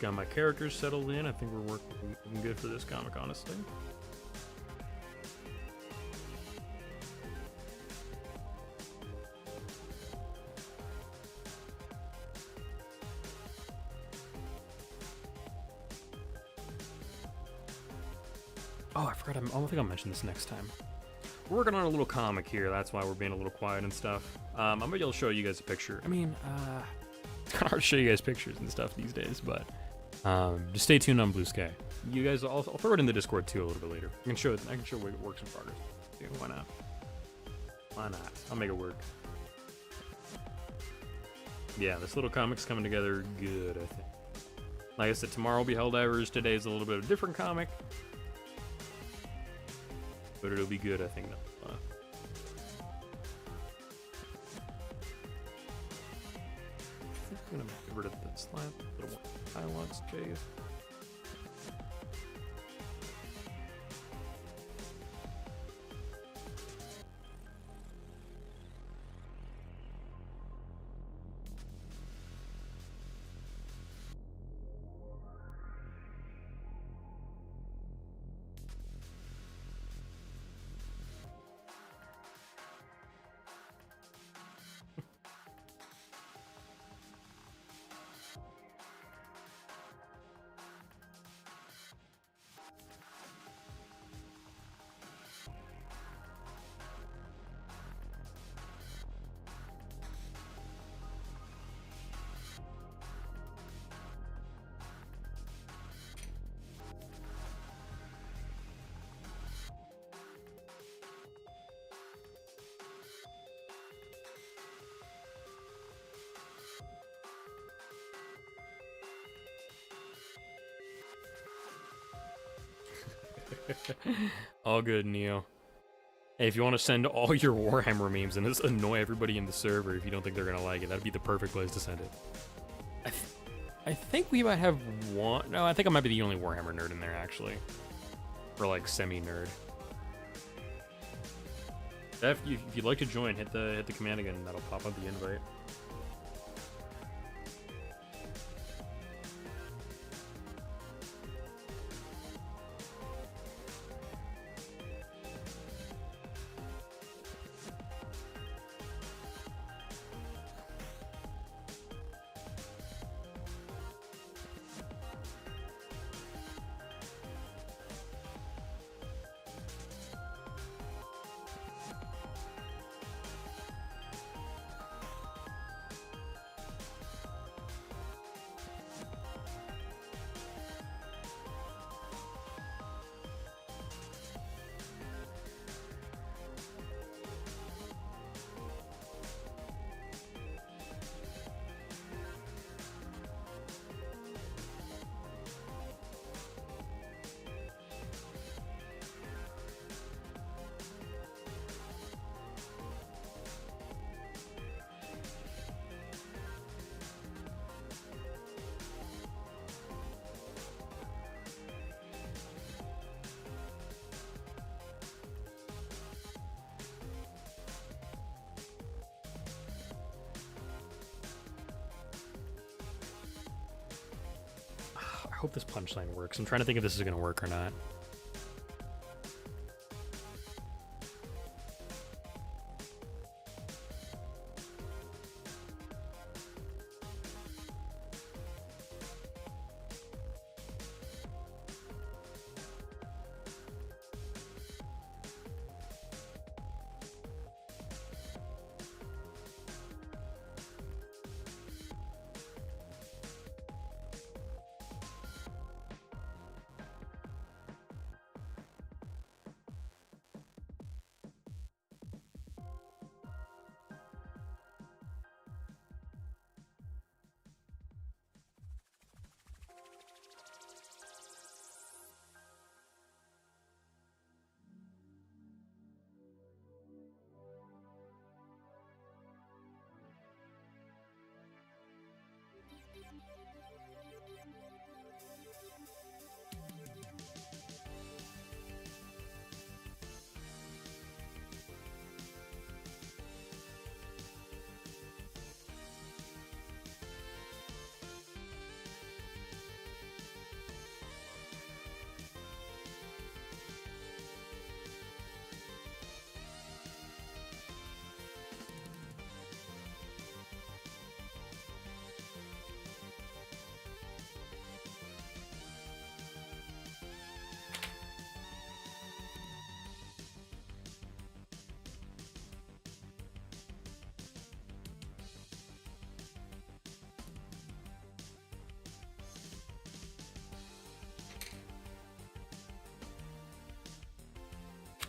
Got my characters settled in. I think we're working good for this comic, honestly. Oh, I forgot. I don't think I'll mention this next time. We're working on a little comic here. That's why we're being a little quiet and stuff. I'm gonna be able to show you guys a picture. I mean, it's kind of hard to show you guys pictures and stuff these days, but just stay tuned on Blue Sky. You guys, I'll throw it in the Discord too a little bit later. I can show it. I can show what works in progress. Yeah, why not? Why not? I'll make it work. Yeah, this little comic's coming together good, I think. Like I said, tomorrow will be Helldivers. Today is a little bit of a different comic, but it'll be good, I think. I'm gonna get rid of the slant, little highlights, Jave. All good, Neo. Hey, if you want to send all your Warhammer memes and just annoy everybody in the server if you don't think they're gonna like it, that'd be the perfect place to send it. I think we might have one. No, I think I might be the only Warhammer nerd in there actually, or like semi-nerd. If you'd like to join, hit the command again. That'll pop up the invite. I hope this punchline works. I'm trying to think if this is gonna work or not.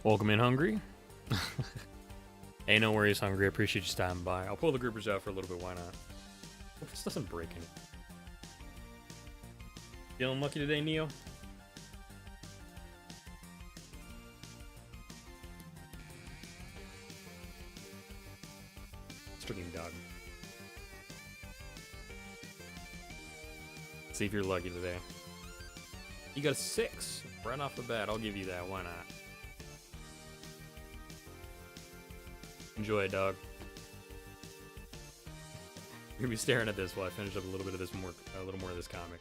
Welcome in, Hungry. Hey, no worries, Hungry. I appreciate you stopping by. I'll pull the groupers out for a little bit. Why not? Hope this doesn't break anything. Feeling lucky today, Neo? Striking dog. See if you're lucky today. You got a 6 right off the bat. I'll give you that. Why not? Enjoy it, dog. You're gonna be staring at this while I finish up a little bit of this more, a little more of this comic.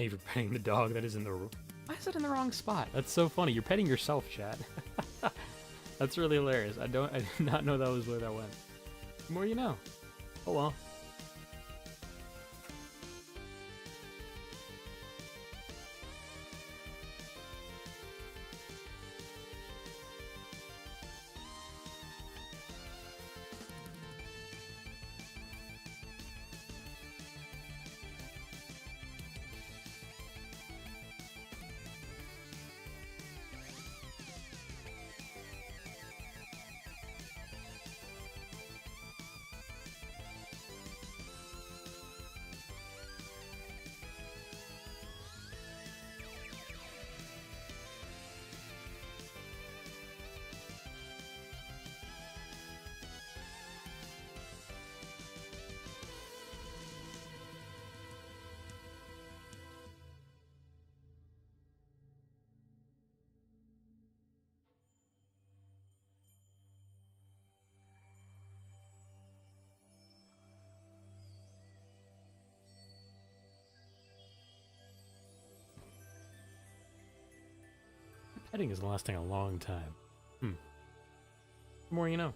Hey, you're petting the dog that is in the... Why is it in the wrong spot? That's so funny. You're petting yourself, chat. That's really hilarious. I did not know that was where that went. The more you know. Oh well. Petting is lasting a long time. The more you know.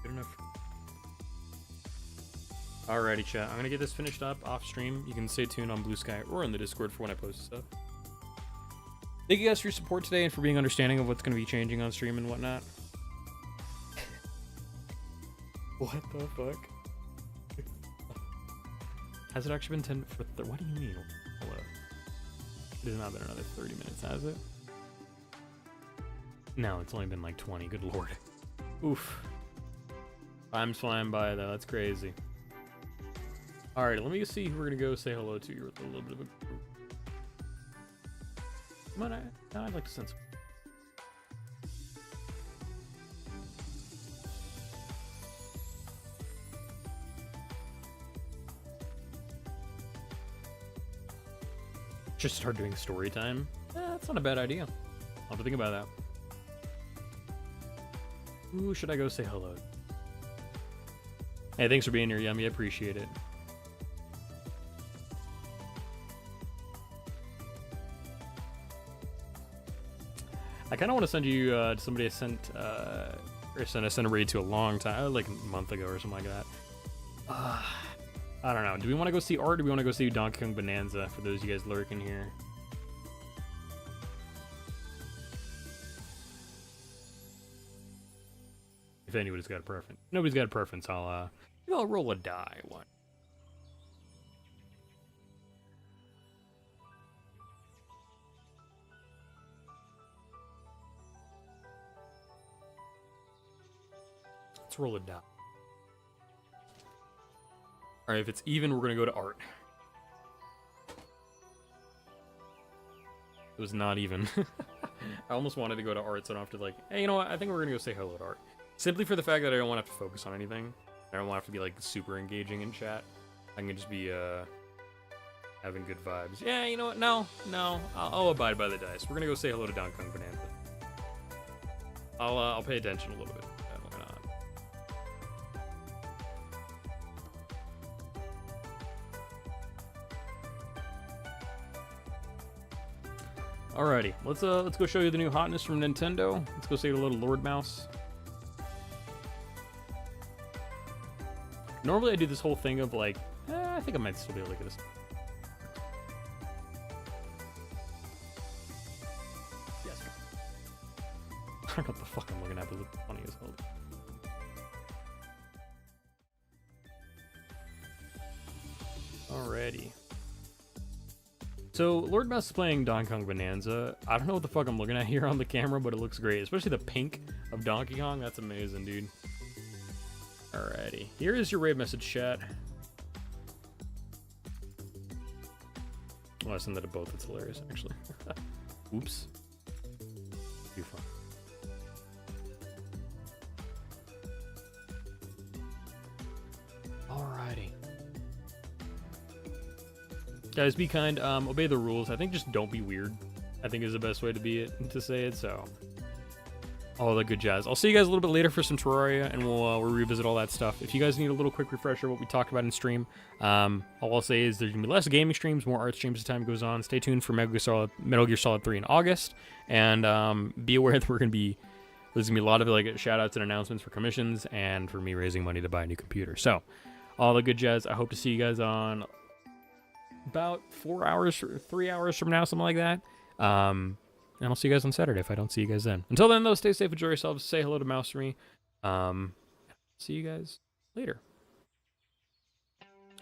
Good enough. Alrighty, chat. I'm gonna get this finished up off stream. You can stay tuned on Blue Sky or in the Discord for when I post stuff. Thank you guys for your support today and for being understanding of what's gonna be changing on stream and whatnot. What the fuck? Has it actually been 10 for what do you mean? Hello. It has not been another 30 minutes, has it? No, it's only been like 20. Good lord. Oof. Time's flying by though. That's crazy. Alright, let me see who we're gonna go say hello to. You're with a little bit of a group. Come on, I'd like to send some. Just start doing story time. That's not a bad idea. I'll have to think about that. Who should I go say hello? Hey, thanks for being here, Yummy. I appreciate it. I kind of want to send you to somebody I sent a raid to a long time, like a month ago or something like that. I don't know. Do we want to go see Art, or do we want to go see Donkey Kong Bonanza for those of you guys lurking here? If anybody's got a preference. Nobody's got a preference, I'll roll a die. One. Let's roll a die. Alright, if it's even, we're gonna go to Art. It was not even. I almost wanted to go to Art, so I don't have to like, hey, you know what? I think we're gonna go say hello to Art. Simply for the fact that I don't want to have to focus on anything. I don't want to have to be like super engaging in chat. I can just be having good vibes. Yeah, you know what? No, I'll abide by the dice. We're gonna go say hello to Donkey Kong Bonanza. I'll pay attention a little bit. Why not? Alrighty, let's go show you the new hotness from Nintendo. Let's go say hello to Lord Mouse. Normally I do this whole thing of like, I think I might still be able to get this. Yes. I don't know what the fuck I'm looking at, but it looks funny as hell. Alrighty. So, Lord Mouse is playing Donkey Kong Bonanza. I don't know what the fuck I'm looking at here on the camera, but it looks great. Especially the pink of Donkey Kong. That's amazing, dude. Alrighty. Here is your raid message, chat. Oh, I send that to both. It's hilarious, actually. Oops. Too fun. Alrighty. Guys, be kind. Obey the rules. I think just don't be weird, I think is the best way to say it. So, all the good jazz. I'll see you guys a little bit later for some Terraria, and we'll revisit all that stuff. If you guys need a little quick refresher of what we talked about in stream, all I'll say is there's gonna be less gaming streams, more art streams as time goes on. Stay tuned for Metal Gear Solid 3 in August, and be aware that there's gonna be a lot of like shout outs and announcements for commissions and for me raising money to buy a new computer. So, all the good jazz. I hope to see you guys on about 4 hours, 3 hours from now, something like that. And I'll see you guys on Saturday if I don't see you guys then. Until then, though, stay safe, enjoy yourselves, say hello to Mousery. See you guys later.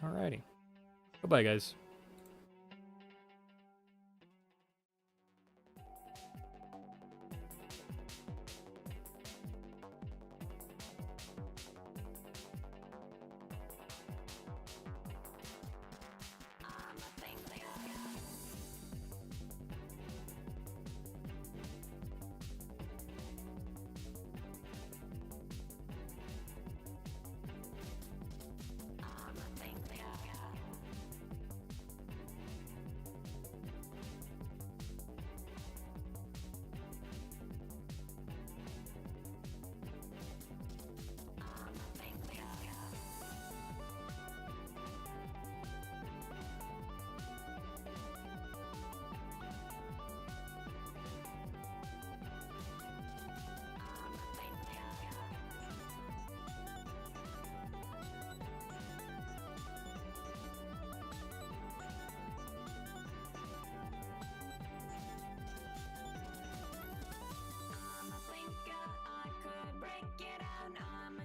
Alrighty. Goodbye, guys.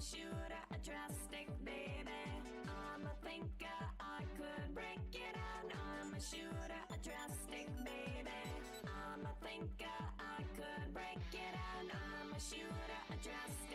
Shooter, a drastic baby. I'm a thinker, I could break it down. I'm a shooter, a drastic baby. I'm a thinker, I could break it down. I'm a shooter, a drastic